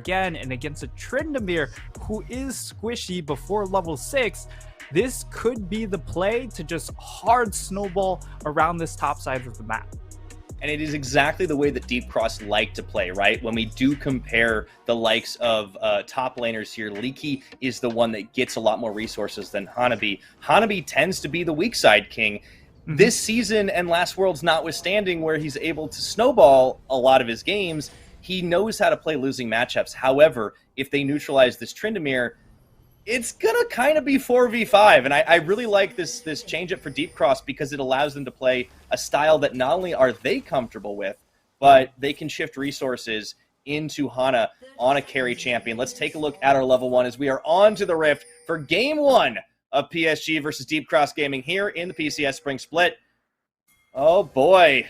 again, and against a Tryndamere who is squishy before level 6, this could be the play to just hard snowball around this top side of the map. And it is exactly the way that Deep Cross like to play, right? When we do compare the likes of top laners here, Leaky is the one that gets a lot more resources than Hanabi. Hanabi tends to be the weak side king. This season and last Worlds notwithstanding, where he's able to snowball a lot of his games, he knows how to play losing matchups. However, if they neutralize this Tryndamere, it's going to kind of be 4v5, and I really like this change-up for Deep Cross because it allows them to play a style that not only are they comfortable with, but they can shift resources into Hana on a carry champion. Let's take a look at our level 1 as we are on to the Rift for Game 1 of PSG versus Deep Cross Gaming here in the PCS Spring Split. Oh boy.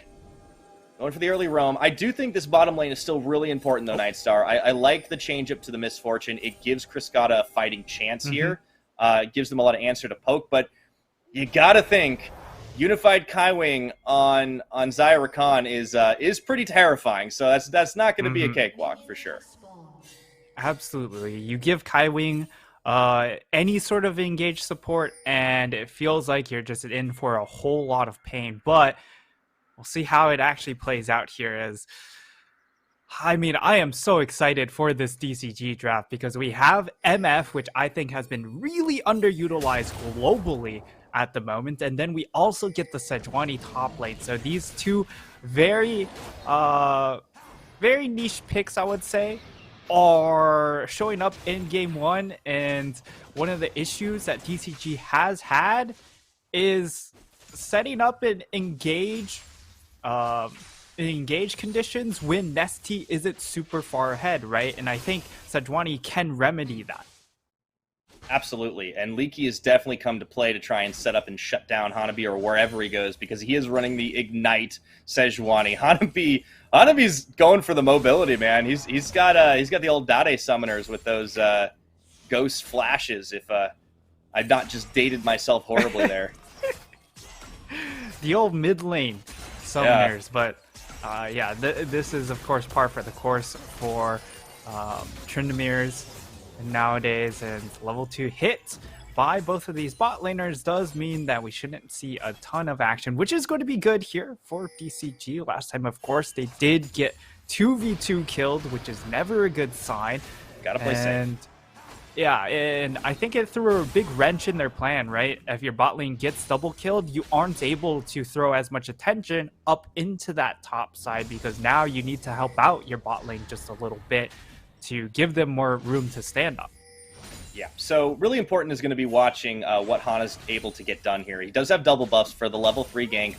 Going for the early roam. I do think this bottom lane is still really important, though, Nightstar. I like the change-up to the Misfortune. It gives Kriskata a fighting chance here. It gives them a lot of answer to poke, but you gotta think Unified Kaiwing on Zyra Khan is pretty terrifying, so that's not going to be a cakewalk for sure. Absolutely. You give Kaiwing any sort of engaged support, and it feels like you're just in for a whole lot of pain, but we'll see how it actually plays out here. As I mean, I am so excited for this DCG draft because we have MF, which I think has been really underutilized globally at the moment, and then we also get the Sejuani top lane. So these two very niche picks, I would say, are showing up in game 1, and one of the issues that DCG has had is setting up an engage conditions when Nesty isn't super far ahead, right? And I think Sejuani can remedy that. Absolutely, and Leaky has definitely come to play to try and set up and shut down Hanabi or wherever he goes, because he is running the Ignite Sejuani. Hanabi's going for the mobility, man. He's got the old Dade summoners with those ghost flashes. If I've not just dated myself horribly there. The old mid lane summoners, yeah. But yeah, this is of course par for the course for Tryndameres nowadays, and level 2 hit by both of these bot laners does mean that we shouldn't see a ton of action, which is going to be good here for DCG. Last time, of course, they did get 2v2 killed, which is never a good sign. Gotta play safe. Yeah, and I think it threw a big wrench in their plan, right? If your bot lane gets double killed, you aren't able to throw as much attention up into that top side, because now you need to help out your bot lane just a little bit to give them more room to stand up. Yeah, so really important is going to be watching what Hana's able to get done here. He does have double buffs for the level 3 gank.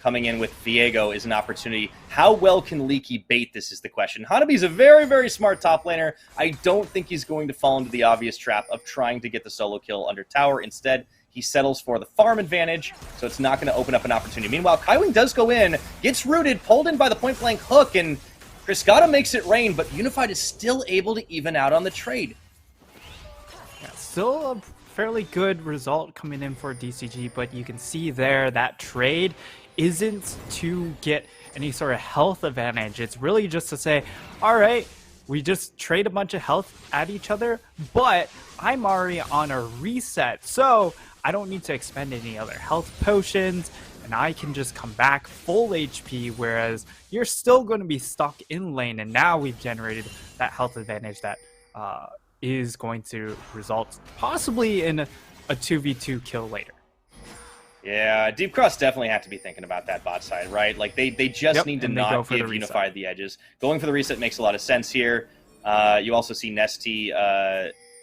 Coming in with Viego is an opportunity. How well can Leaky bait this is the question. Hanabi's a very, very smart top laner. I don't think he's going to fall into the obvious trap of trying to get the solo kill under tower. Instead, he settles for the farm advantage, so it's not going to open up an opportunity. Meanwhile, Kaiwing does go in, gets rooted, pulled in by the point-blank hook, and Kriskata makes it rain, but Unified is still able to even out on the trade. Yeah, still a fairly good result coming in for DCG, but you can see there that trade isn't to get any sort of health advantage. It's really just to say, all right, we just trade a bunch of health at each other, but I'm already on a reset, so I don't need to expend any other health potions, and I can just come back full HP, whereas you're still going to be stuck in lane, and now we've generated that health advantage that is going to result possibly in a 2v2 kill later. Yeah, Deep Cross definitely have to be thinking about that bot side, right? Like, they just need to not give Unified the edges. Going for the reset makes a lot of sense here. You also see Nesty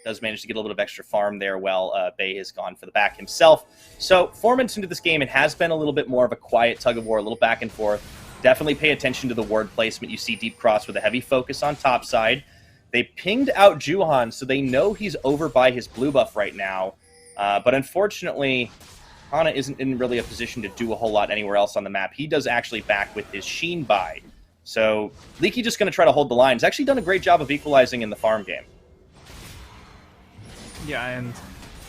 does manage to get a little bit of extra farm there while Bay has gone for the back himself. So 4 minutes into this game, it has been a little bit more of a quiet tug-of-war, a little back and forth. Definitely pay attention to the ward placement. You see Deep Cross with a heavy focus on top side. They pinged out Juhan, so they know he's over by his blue buff right now. But unfortunately, Hana isn't in really a position to do a whole lot anywhere else on the map. He does actually back with his Sheen buy. So Leaky just going to try to hold the line. He's actually done a great job of equalizing in the farm game. Yeah, and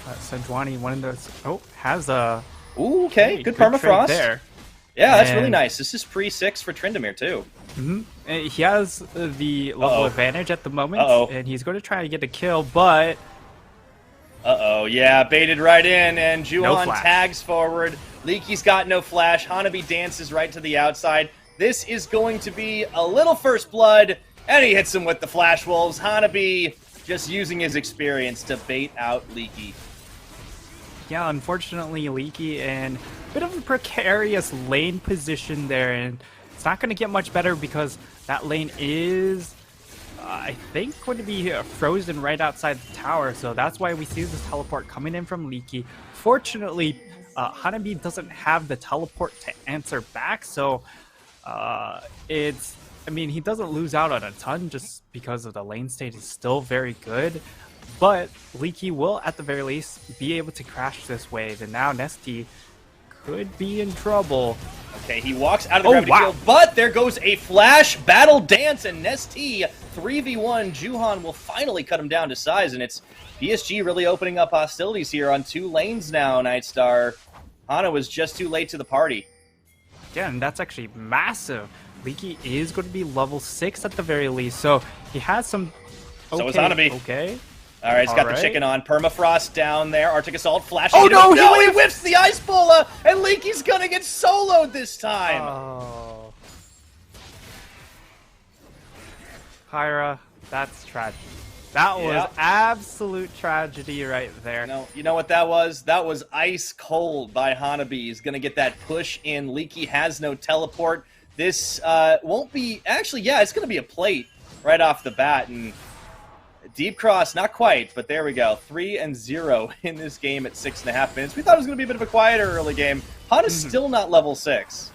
Sejuani, one of those, has a... Ooh, okay, good permafrost. There. Yeah, that's really nice. This is pre-6 for Tryndamere, too. He has the level advantage at the moment, and he's going to try to get a kill, but... Yeah, baited right in, and Juhan No tags forward. Leaky's got no flash. Hanabi dances right to the outside. This is going to be a little first blood, and he hits him with the Flash Wolves. Hanabi just using his experience to bait out Leaky. Yeah, unfortunately, Leaky in a bit of a precarious lane position there, and it's not going to get much better because that lane is, I think, going to be frozen right outside the tower, so that's why we see this teleport coming in from Leaky. Fortunately, Hanabi doesn't have the teleport to answer back, so I mean, he doesn't lose out on a ton just because of the lane state is still very good, but Leaky will, at the very least, be able to crash this wave, and now Nesty could be in trouble. Okay, he walks out of the gravity field, but there goes a flash battle dance, and Nesty 3v1. Juhan will finally cut him down to size, and it's PSG really opening up hostilities here on 2 lanes now, Nightstar. Hana was just too late to the party. Yeah, and that's actually massive. Leaky is going to be level 6 at the very least, so he has some... So is Hanabi. Okay. All right, he's got the chicken on. Permafrost down there. Arctic Assault flashing. Oh, no! No, he whiffs the Ice Bola, and Leaky's going to get soloed this time. Oh. Pyra, that's tragic. That was absolute tragedy right there. No, you know what that was? That was ice cold by Hanabi. He's going to get that push in. Leaky has no teleport. This won't be... Actually, yeah, it's going to be a plate right off the bat. And Deep Cross, not quite, but there we go. 3-0 in this game at 6.5 minutes. We thought it was going to be a bit of a quieter early game. Hana's still not level 6.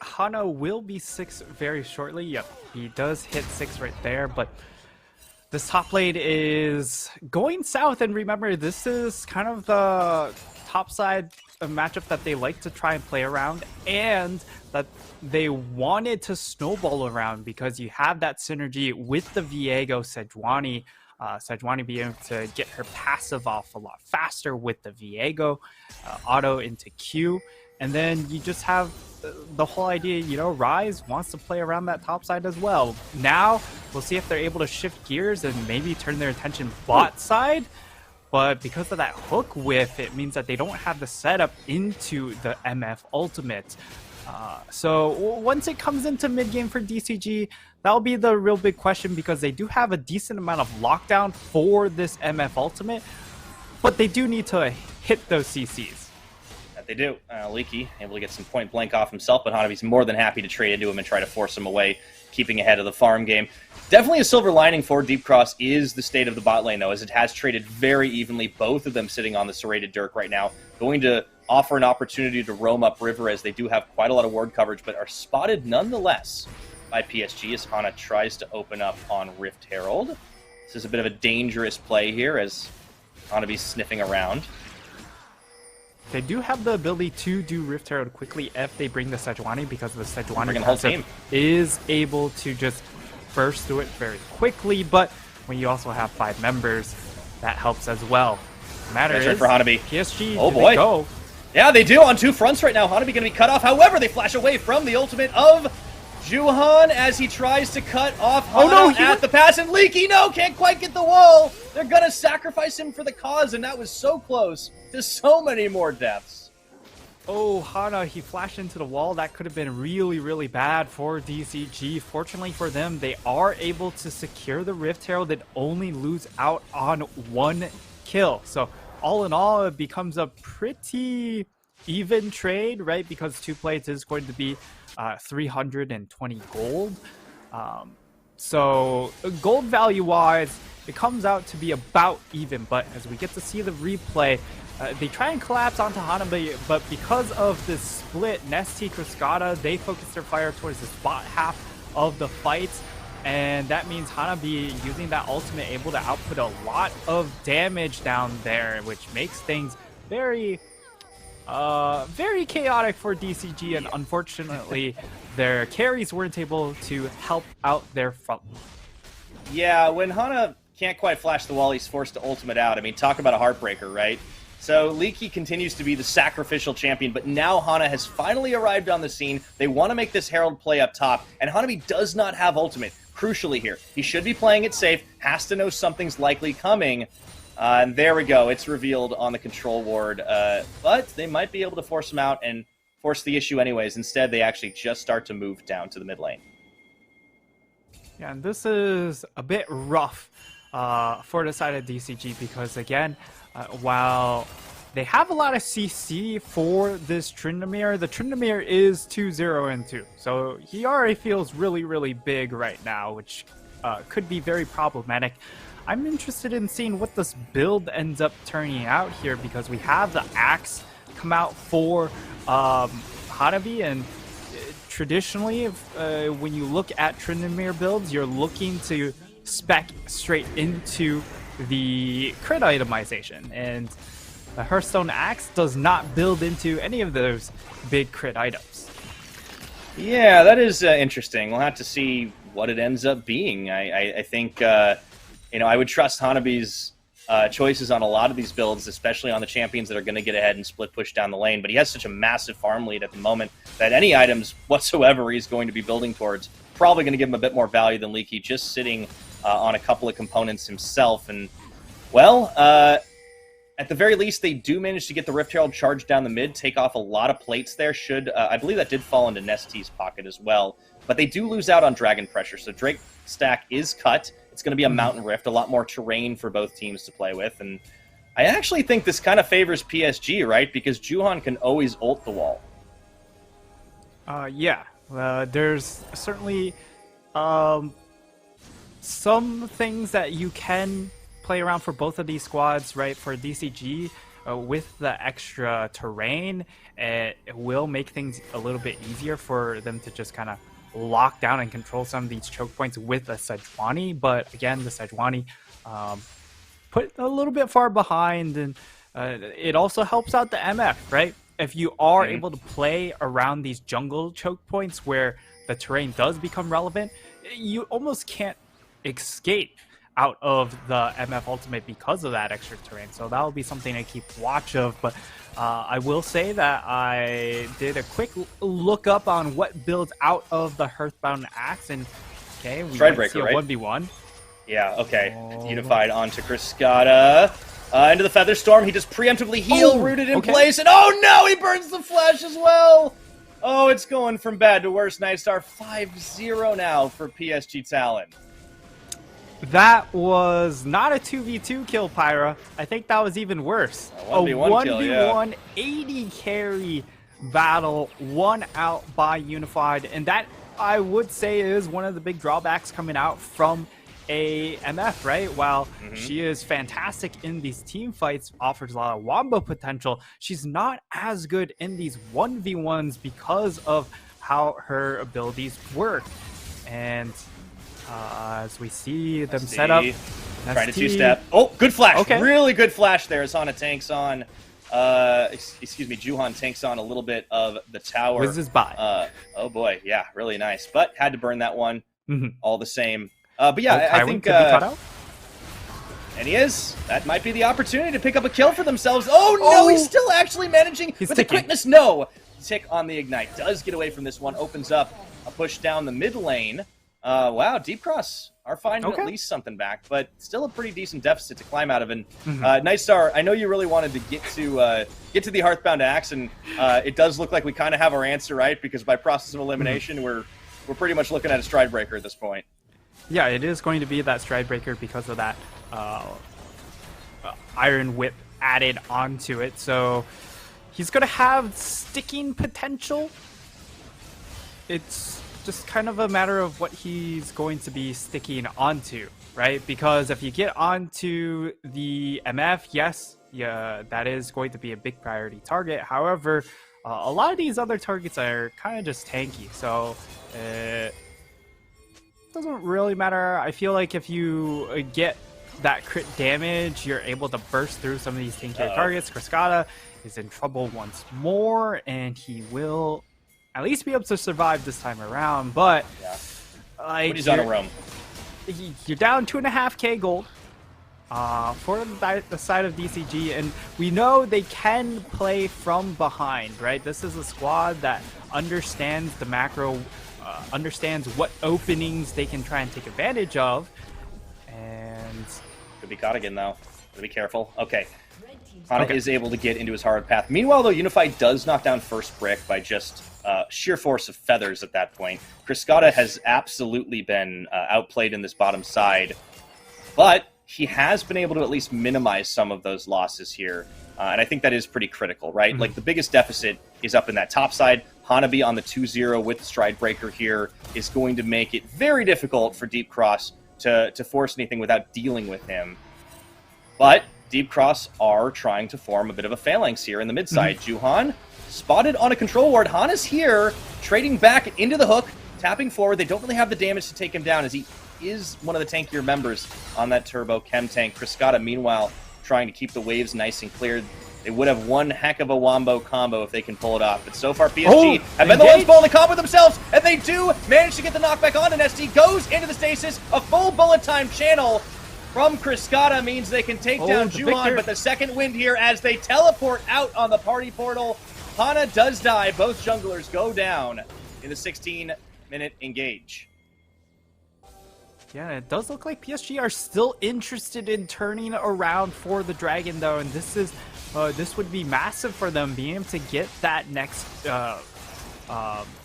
Hana will be 6 very shortly. Yep, he does hit 6 right there, but... This top lane is going south, and remember, this is kind of the top side matchup that they like to try and play around, and that they wanted to snowball around because you have that synergy with the Viego Sejuani. Sejuani being able to get her passive off a lot faster with the Viego, auto into Q, and then you just have the whole idea, you know, Rise wants to play around that top side as well. Now, we'll see if they're able to shift gears and maybe turn their attention bot side. But because of that hook whiff, it means that they don't have the setup into the MF ultimate. So once it comes into mid game for DCG, that'll be the real big question because they do have a decent amount of lockdown for this MF ultimate, but they do need to hit those CCs. They do. Leaky able to get some point blank off himself, but Hanabi's more than happy to trade into him and try to force him away, keeping ahead of the farm game. Definitely a silver lining for Deep Cross is the state of the bot lane, though, as it has traded very evenly, both of them sitting on the serrated Dirk right now, going to offer an opportunity to roam up river as they do have quite a lot of ward coverage, but are spotted nonetheless by PSG as Hana tries to open up on Rift Herald. This is a bit of a dangerous play here as Hanabi's sniffing around. They do have the ability to do Rift Herald quickly if they bring the Sejuani, because the Sejuani concept is able to just burst through it very quickly, but when you also have 5 members, that helps as well. The matter is, for Hanabi. PSG, oh boy. They go? Yeah, they do on 2 fronts right now. Hanabi going to be cut off. However, they flash away from the ultimate of Juhan as he tries to cut off Hana at the pass, and Leaky, no, can't quite get the wall. They're going to sacrifice him for the cause, and that was so close to so many more deaths. Oh, Hana, he flashed into the wall. That could have been really, really bad for DCG. Fortunately for them, they are able to secure the Rift Herald and only lose out on 1 kill. So all in all, it becomes a pretty even trade, right? Because 2 plates is going to be 320 gold. So gold value wise, it comes out to be about even, but as we get to see the replay, they try and collapse onto Hanabi, but because of this split, Nesty, Cascada, they focus their fire towards the bot half of the fight, and that means Hanabi using that ultimate able to output a lot of damage down there, which makes things very very chaotic for DCG, and unfortunately their carries weren't able to help out their front. Yeah, when Hana can't quite flash the wall, he's forced to ultimate out. I mean, talk about a heartbreaker, right? So Leaky continues to be the sacrificial champion, but now Hana has finally arrived on the scene. They want to make this Herald play up top, and Hanabi does not have ultimate. Crucially here, he should be playing it safe, has to know something's likely coming. And there we go. It's revealed on the control ward, but they might be able to force him out and force the issue anyways. Instead, they actually just start to move down to the mid lane. Yeah, and this is a bit rough for the side of DCG because, again, while they have a lot of CC for this Tryndamere, the Tryndamere is 2-0-2. So he already feels really, really big right now, which could be very problematic. I'm interested in seeing what this build ends up turning out here because we have the Axe come out for Hanabi, and traditionally, when you look at Tryndamere builds, you're looking to spec straight into the crit itemization, and the Hearthstone Axe does not build into any of those big crit items. Yeah, that is interesting. We'll have to see what it ends up being. I think, I would trust Hanabi's choices on a lot of these builds, especially on the champions that are going to get ahead and split push down the lane. But he has such a massive farm lead at the moment that any items whatsoever he's going to be building towards probably going to give him a bit more value than Leaky just sitting on a couple of components himself. And, well, at the very least, they do manage to get the Rift Herald charged down the mid, take off a lot of plates there. I believe that did fall into Nesty's pocket as well. But they do lose out on Dragon Pressure, so Drake stack is cut. It's going to be a Mountain Rift, a lot more terrain for both teams to play with. And I actually think this kind of favors PSG, right? Because Juhan can always ult the wall. Yeah, there's certainly some things that you can play around for both of these squads, right? For DCG, with the extra terrain, it will make things a little bit easier for them to just kind of lock down and control some of these choke points with a Sejuani. But again, the Sejuani put a little bit far behind, and it also helps out the MF, right? If you are able to play around these jungle choke points where the terrain does become relevant, you almost can't escape out of the MF ultimate because of that extra terrain. So that'll be something to keep watch of. But I will say that I did a quick look up on what builds out of the Hearthbound Axe, and okay, we might see a 1v1. Yeah, okay. Unified onto Cascada. Into the Feather Storm. He just preemptively rooted in place, and oh no, he burns the Flash as well! Oh, it's going from bad to worse. Nightstar 5-0 now for PSG Talon. That was not a 2v2 kill, Pyra. I think that was even worse. A 1v1 kill, yeah. 80 carry battle, won out by Unified. And that, I would say, is one of the big drawbacks coming out from a MF, right? While she is fantastic in these team fights, offers a lot of wombo potential, she's not as good in these 1v1s because of how her abilities work. And as we see them set up, trying to two-step. Oh, good flash. Okay. Really good flash there as Hana tanks on. Excuse me, Juhan tanks on a little bit of the tower. Whizzes by. Oh boy, yeah, really nice. But had to burn that one all the same. But yeah, I think... could be cut out? And he is. That might be the opportunity to pick up a kill for themselves. Oh no, he's still actually managing with the quickness. No! Tick on the Ignite. Does get away from this one. Opens up a push down the mid lane. Wow, Deep Cross are finding at least something back, but still a pretty decent deficit to climb out of. And Nightstar, I know you really wanted to get to the Hearthbound Axe, and it does look like we kind of have our answer, right? Because by process of elimination, we're pretty much looking at a Stride Breaker at this point. Yeah, it is going to be that Stride Breaker because of that Iron Whip added onto it. So he's going to have sticking potential. It's just kind of a matter of what he's going to be sticking onto, right? Because if you get onto the MF, yes, that is going to be a big priority target. However, a lot of these other targets are kind of just tanky, so it doesn't really matter. I feel like if you get that crit damage, you're able to burst through some of these tankier targets. Cascada is in trouble once more, and he will at least be able to survive this time around, but like, he's on a roam. You're down 2.5k gold. for the side of DCG, and we know they can play from behind, right? This is a squad that understands the macro, understands what openings they can try and take advantage of, and... Could be caught again, though. Gotta be careful. Okay. Hana is able to get into his hard path. Meanwhile, though, Unified does knock down first brick by just sheer force of feathers at that point. Kriskata has absolutely been outplayed in this bottom side, but he has been able to at least minimize some of those losses here. And I think that is pretty critical, right? Mm-hmm. Like, the biggest deficit is up in that top side. Hanabi on the 2-0 with the Stride Breaker here is going to make it very difficult for Deep Cross to force anything without dealing with him. But Deep Cross are trying to form a bit of a phalanx here in the mid side. Juhan spotted on a control ward. Hana's here, trading back into the hook, tapping forward. They don't really have the damage to take him down as he is one of the tankier members on that turbo chem tank. Kriskata, meanwhile, trying to keep the waves nice and clear. They would have one heck of a wombo combo if they can pull it off. But so far, PSG have been the ones pulling the combo themselves, and they do manage to get the knockback on, and SD goes into the stasis. A full bullet time channel from Kriskata means they can take down Juhan, but the second wind here as they teleport out on the party portal. Hana does die. Both junglers go down in the 16-minute engage. Yeah, it does look like PSG are still interested in turning around for the Dragon, though, and this would be massive for them, being able to get that next,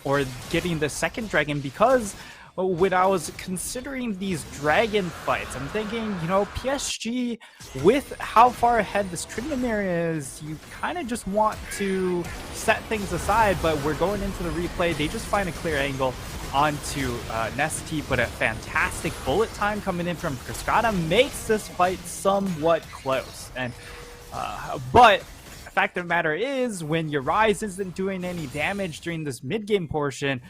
or getting the second Dragon, because when I was considering these Dragon fights, I'm thinking, you know, PSG, with how far ahead this Tryndamere is, you kind of just want to set things aside, but we're going into the replay. They just find a clear angle onto Nesty, but a fantastic bullet time coming in from Kriskata makes this fight somewhat close. And but the fact of the matter is, when your Rise isn't doing any damage during this mid-game portion,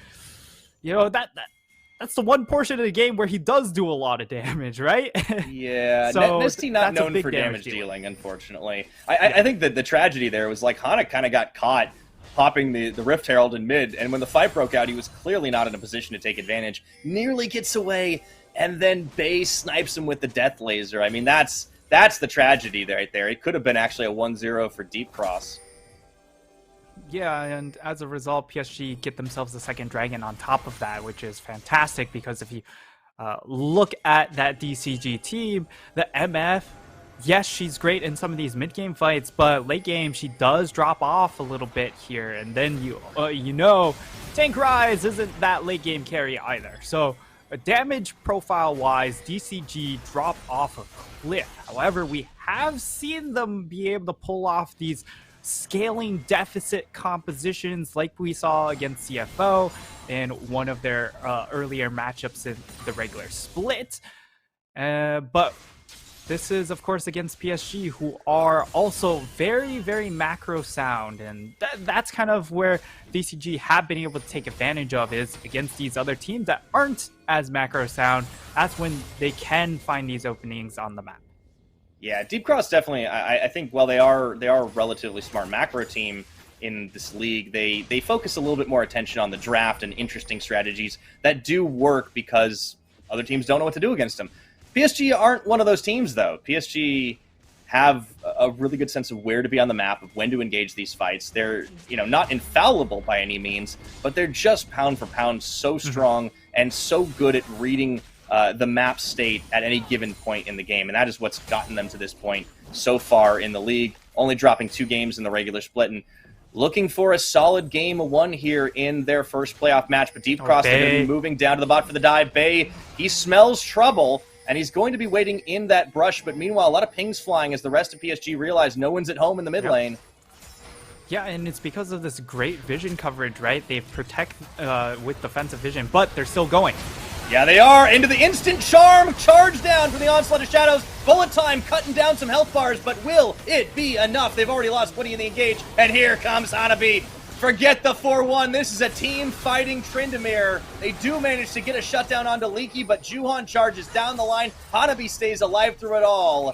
you know, that's the one portion of the game where he does do a lot of damage, right? Yeah, so Nesty not known for damage dealing, unfortunately. I think that the tragedy there was, like, Hana kind of got caught popping the Rift Herald in mid, and when the fight broke out, he was clearly not in a position to take advantage. Nearly gets away, and then Bay snipes him with the Death Laser. I mean, that's the tragedy right there. It could have been actually a 1-0 for Deep Cross. Yeah, and as a result, PSG get themselves the second Dragon on top of that, which is fantastic, because if you look at that DCG team, the MF, yes, she's great in some of these mid-game fights, but late game, she does drop off a little bit here, and then you know, Tank Rise isn't that late-game carry either. So, damage profile-wise, DCG drop off a cliff. However, we have seen them be able to pull off these scaling deficit compositions like we saw against CFO in one of their earlier matchups in the regular split. But this is, of course, against PSG, who are also very, very macro sound, and that's kind of where DCG have been able to take advantage of, is against these other teams that aren't as macro sound. That's when they can find these openings on the map. Yeah, Deep Cross definitely, I think, while they are a relatively smart macro team in this league, they focus a little bit more attention on the draft and interesting strategies that do work because other teams don't know what to do against them. PSG aren't one of those teams, though. PSG have a really good sense of where to be on the map, of when to engage these fights. They're, you know, not infallible by any means, but they're just pound for pound so strong and so good at reading the map state at any given point in the game, and that is what's gotten them to this point so far in the league, only dropping 2 games in the regular split, and looking for a solid game 1 here in their first playoff match. But Deep Cross are going to be moving down to the bot for the dive. Bay, he smells trouble, and he's going to be waiting in that brush, but meanwhile, a lot of pings flying as the rest of PSG realize no one's at home in the mid lane. Yeah, and it's because of this great vision coverage, right? They protect with defensive vision, but they're still going. Yeah, they are into the instant charm, charge down from the onslaught of shadows. Bullet time cutting down some health bars, but will it be enough? They've already lost 20 in the engage, and here comes Hanabi. Forget the 4-1. This is a team fighting Tryndamere. They do manage to get a shutdown onto Leaky, but Juhan charges down the line. Hanabi stays alive through it all.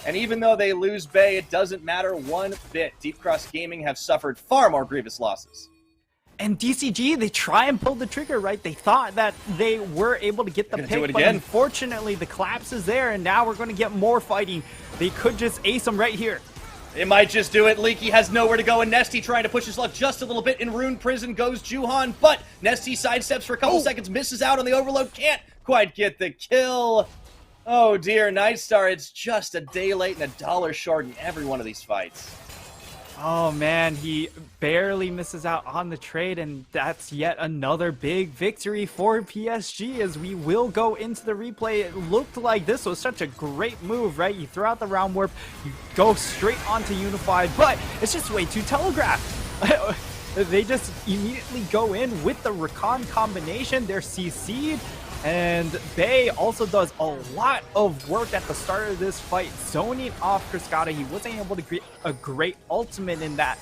And even though they lose Bay, it doesn't matter one bit. Deep Cross Gaming have suffered far more grievous losses. And DCG, they try and pull the trigger, right? They thought that they were able to get the pick, but unfortunately the collapse is there, and now we're going to get more fighting. They could just ace them right here. It might just do it. Leaky has nowhere to go, and Nesty trying to push his luck just a little bit. In Rune Prison goes Juhan, but Nesty sidesteps for a couple seconds, misses out on the overload, can't quite get the kill. Oh dear, Nightstar, it's just a day late and $1 short in every one of these fights. Oh man, he barely misses out on the trade, and that's yet another big victory for PSG as we will go into the replay. It looked like this was such a great move, right? You throw out the round warp, you go straight onto Unified, but it's just way too telegraphed. They just immediately go in with the Recon combination. They're CC'd. And Bay also does a lot of work at the start of this fight, zoning off Cascada. He wasn't able to create a great ultimate in that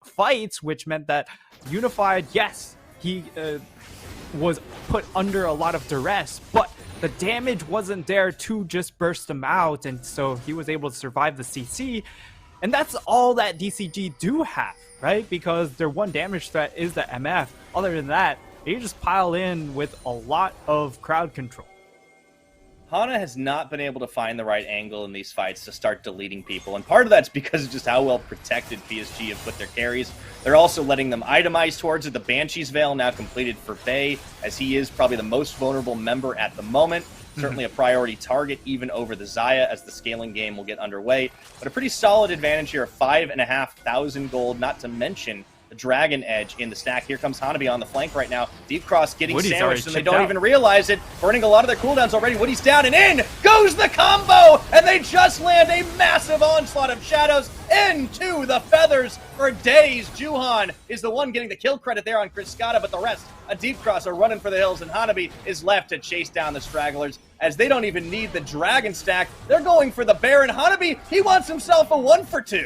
fight, which meant that Unified, yes, he was put under a lot of duress, but the damage wasn't there to just burst him out, and so he was able to survive the CC. And that's all that DCG do have, right? Because their one damage threat is the MF. Other than that, they just pile in with a lot of crowd control. Hana has not been able to find the right angle in these fights to start deleting people, and part of that's because of just how well protected PSG have put their carries. They're also letting them itemize towards it. The Banshee's Veil now completed for Bay, as he is probably the most vulnerable member at the moment. Certainly a priority target, even over the Xayah, as the scaling game will get underway. But a pretty solid advantage here of 5,500 gold, not to mention the Dragon Edge in the stack. Here comes Hanabi on the flank right now. Deep Cross getting Woody's sandwiched, and they don't out. even realize it. Burning a lot of their cooldowns already. Woody's down, and in goes the combo! And they just land a massive onslaught of shadows into the feathers for days. Juhan is the one getting the kill credit there on Cascada, but the rest, a Deep Cross, are running for the hills, and Hanabi is left to chase down the stragglers, as they don't even need the Dragon stack. They're going for the Baron. Hanabi, he wants himself a 1-for-2.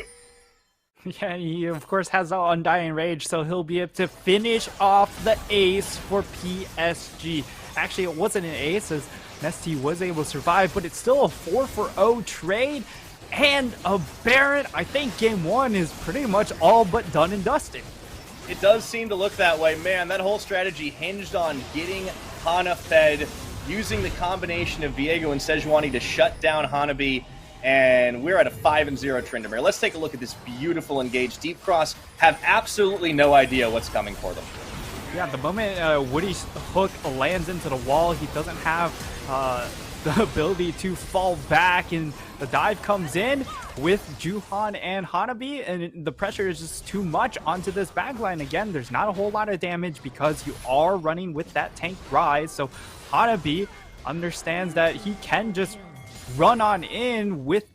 Yeah, he of course has the Undying Rage, so he'll be able to finish off the ace for PSG. Actually, it wasn't an ace, as Nesty was able to survive, but it's still a 4-for-0 trade. And a Baron. I think game one is pretty much all but done and dusted. It does seem to look that way. Man, that whole strategy hinged on getting Hana fed, using the combination of Viego and Sejuani to shut down Hanabi, and we're at a 5-0 Tryndamere. Let's take a look at this beautiful engage. Deep Cross have absolutely no idea what's coming for them. Yeah, the moment Woody's hook lands into the wall, he doesn't have the ability to fall back, and the dive comes in with Juhan and Hanabi, and the pressure is just too much onto this backline. Again, there's not a whole lot of damage because you are running with that tank rise, so Hanabi understands that he can just run on in with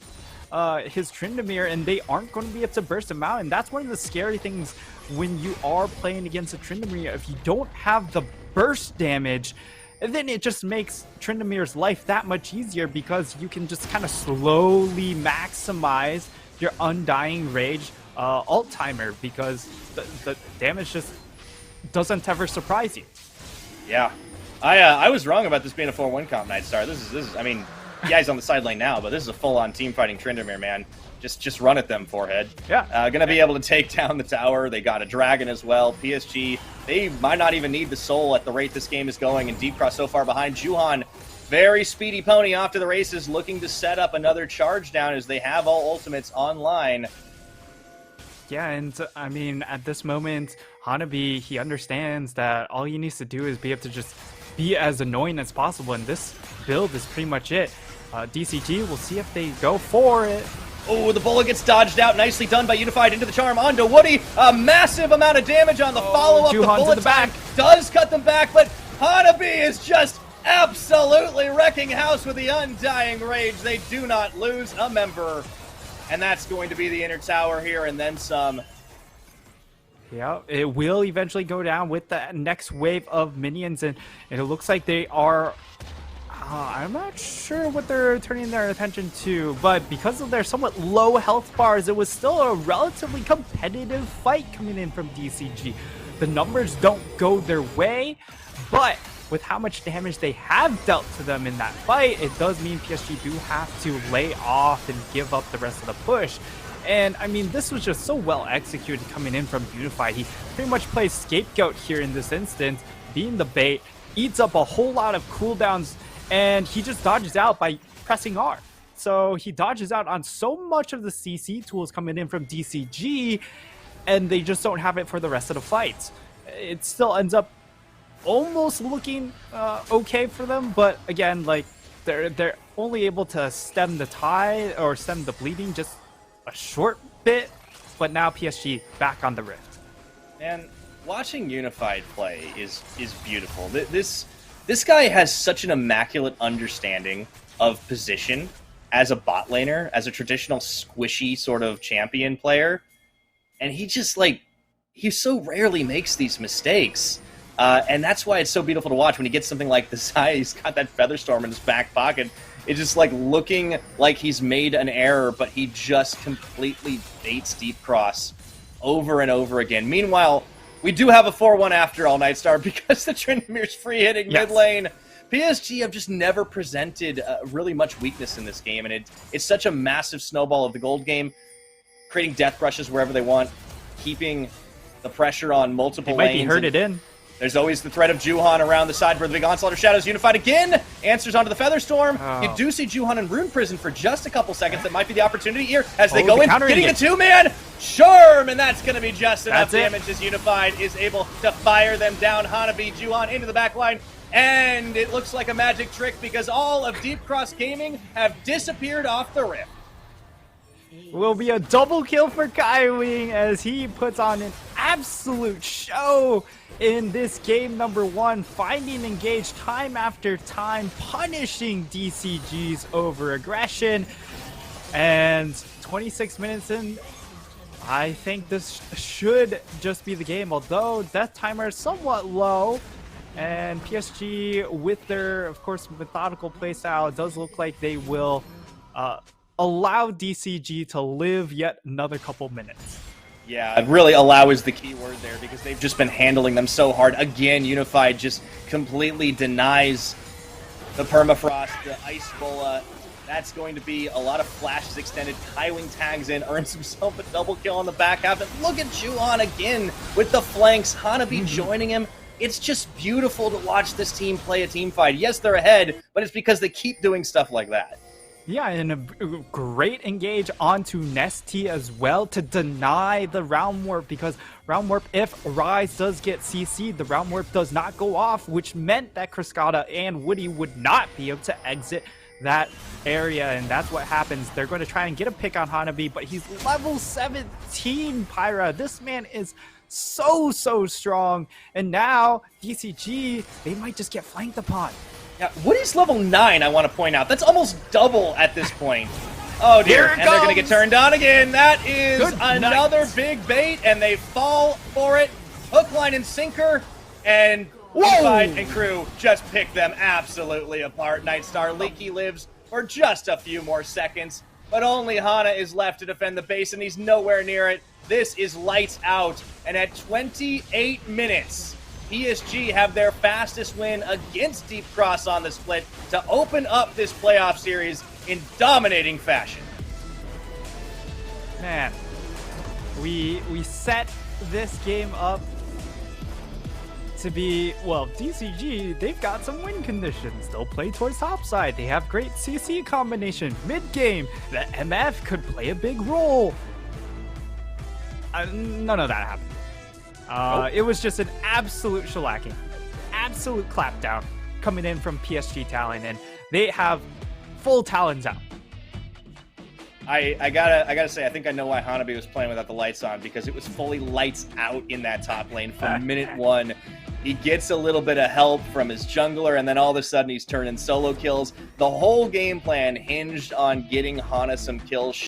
his Tryndamere, and they aren't going to be able to burst him out. And that's one of the scary things when you are playing against a Tryndamere. If you don't have the burst damage, then it just makes Tryndamere's life that much easier, because you can just kind of slowly maximize your Undying Rage ult timer, because the damage just doesn't ever surprise you. Yeah, I was wrong about this being a 4-1 comp, Nightstar. This is I mean, yeah, he's on the side lane now, but this is a full-on team fighting Tryndamere, man. Just run at them, Forehead. Yeah. Gonna be able to take down the tower. They got a dragon as well. PSG, they might not even need the soul at the rate this game is going, and Deep Cross so far behind. Juhan, very speedy pony off to the races, looking to set up another charge down as they have all ultimates online. Yeah, and I mean, at this moment, Hanabi, he understands that all he needs to do is be able to just be as annoying as possible, and this build is pretty much it. DCG, we'll see if they go for it. Oh, the bullet gets dodged out. Nicely done by Unified into the charm onto Woody. A massive amount of damage on the follow-up. The bullet time does cut them back, but Hanabi is just absolutely wrecking house with the Undying Rage. They do not lose a member. And that's going to be the inner tower here, and then some. Yeah, it will eventually go down with the next wave of minions, and it looks like they are... I'm not sure what they're turning their attention to, but because of their somewhat low health bars, it was still a relatively competitive fight coming in from DCG. The numbers don't go their way, but with how much damage they have dealt to them in that fight, it does mean PSG do have to lay off and give up the rest of the push. And I mean, this was just so well executed coming in from Unified. He pretty much plays scapegoat here in this instance, being the bait, eats up a whole lot of cooldowns, and he just dodges out by pressing R. So he dodges out on so much of the CC tools coming in from DCG, and they just don't have it for the rest of the fights. It still ends up almost looking okay for them, but again, like they're only able to stem the tide or stem the bleeding just a short bit. But now PSG back on the rift. And watching Unified play is beautiful. This guy has such an immaculate understanding of position as a bot laner, as a traditional squishy sort of champion player, and he just he so rarely makes these mistakes. And that's why it's so beautiful to watch when he gets something like this. He's got that Featherstorm in his back pocket. It's just looking like he's made an error, but he just completely baits Deep Cross over and over again. Meanwhile, we do have a 4-1 after all, Nightstar, because the Tryndamere's free hitting mid lane. PSG have just never presented really much weakness in this game, and it's such a massive snowball of the gold game, creating death brushes wherever they want, keeping the pressure on multiple lanes. They might be herded in. There's always the threat of Juhan around the side for the big onslaught of shadows. Unified again answers onto the Featherstorm. You do see Juhan in Rune Prison for just a couple seconds. That might be the opportunity here as they go in, getting the two-man. Sherm, and that's going to be just enough damage as Unified is able to fire them down. Hanabi, Juhan into the back line. And it looks like a magic trick because all of Deep Cross Gaming have disappeared off the rift. Will be a double kill for Kaiwing as he puts on an absolute show in this game number 1, finding engage time after time, punishing DCG's over aggression. And 26 minutes in, I think this should just be the game, although death timer is somewhat low. And PSG, with their, of course, methodical playstyle, it does look like they will allow DCG to live yet another couple minutes. Yeah, really allow is the key word there because they've just been handling them so hard. Again, Unified just completely denies the permafrost, the ice bola. That's going to be a lot of flashes extended. Kaiwing tags in, earns himself a double kill on the back half. And look at Juhan again with the flanks. Hanabi joining him. It's just beautiful to watch this team play a team fight. Yes, they're ahead, but it's because they keep doing stuff like that. Yeah, and a great engage onto Nesty as well to deny the round warp, because round warp, if Rise does get CC'd, the round warp does not go off, which meant that Cascada and Woody would not be able to exit that area, and that's what happens. They're going to try and get a pick on Hanabi, but he's level 17, Pyra. This man is so strong, and now DCG, they might just get flanked upon. Yeah, Woody's level 9, I want to point out. That's almost double at this point. Oh dear, and they're going to get turned on again. That is another big bait, and they fall for it. Hook, line, and sinker, and Unified and crew just pick them absolutely apart. Nightstar Leaky lives for just a few more seconds, but only Hana is left to defend the base, and he's nowhere near it. This is lights out, and at 28 minutes, PSG have their fastest win against Deep Cross on the split to open up this playoff series in dominating fashion. Man, we set this game up to be, well, DCG, they've got some win conditions. They'll play towards topside. They have great CC combination. Mid-game, the MF could play a big role. None of that happened. It was just an absolute shellacking, absolute clapdown coming in from PSG Talon, and they have full Talons out. I gotta say, I think I know why Hanabi was playing without the lights on, because it was fully lights out in that top lane from minute 1. He gets a little bit of help from his jungler, and then all of a sudden he's turning solo kills. The whole game plan hinged on getting Hana some kills.